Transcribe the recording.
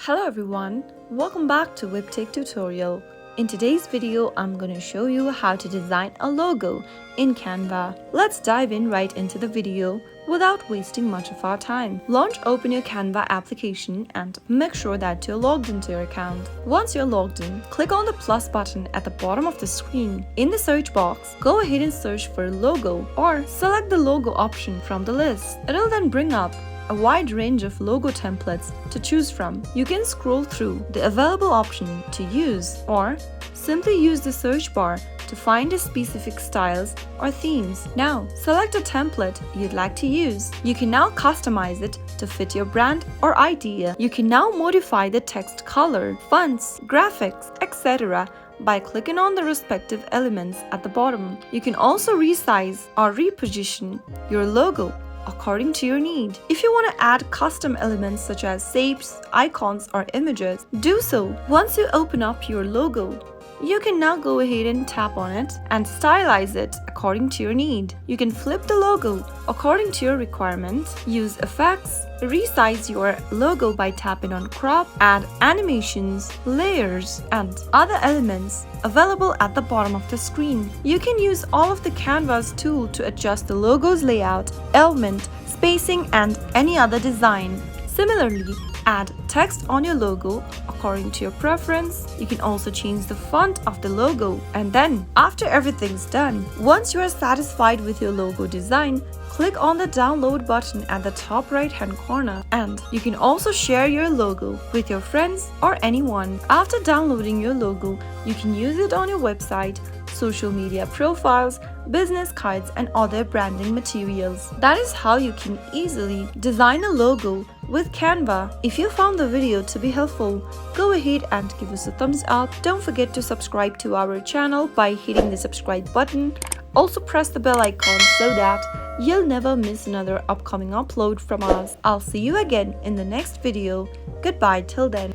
Hello everyone, welcome back to Webtech Tutorial. In today's video, I'm going to show you how to design a logo in Canva. Let's dive in right into the video without wasting much of our time. Open your Canva application and make sure that you're logged into your account. Once you're logged in, click on the plus button at the bottom of the screen. In the search box, go ahead and search for logo or select the logo option from the list. It'll then bring up a wide range of logo templates to choose from. You can scroll through the available option to use or simply use the search bar to find the specific styles or themes. Now, select a template you'd like to use. You can now customize it to fit your brand or idea. You can now modify the text color, fonts, graphics, etc. by clicking on the respective elements at the bottom. You can also resize or reposition your logo according to your need. If you want to add custom elements such as shapes, icons, or images, do so. Once you open up your logo, you can now go ahead and tap on it and stylize it according to your need. You can flip the logo according to your requirement, use effects, resize your logo by tapping on crop, add animations, layers, and other elements available at the bottom of the screen. You can use all of the Canva's tool to adjust the logo's layout, element, spacing, and any other design. Similarly, add text on your logo according to your preference. You can also change the font of the logo. And then, after everything's done, once you are satisfied with your logo design, click on the download button at the top right hand corner, and you can also share your logo with your friends or anyone. After downloading your logo, you can use it on your website, social media profiles, business cards, and other branding materials. That is how you can easily design a logo with Canva. If you found the video to be helpful, go ahead and give us a thumbs up. Don't forget to subscribe to our channel by hitting the subscribe button. Also press the bell icon so that you'll never miss another upcoming upload from us. I'll see you again in the next video. Goodbye till then.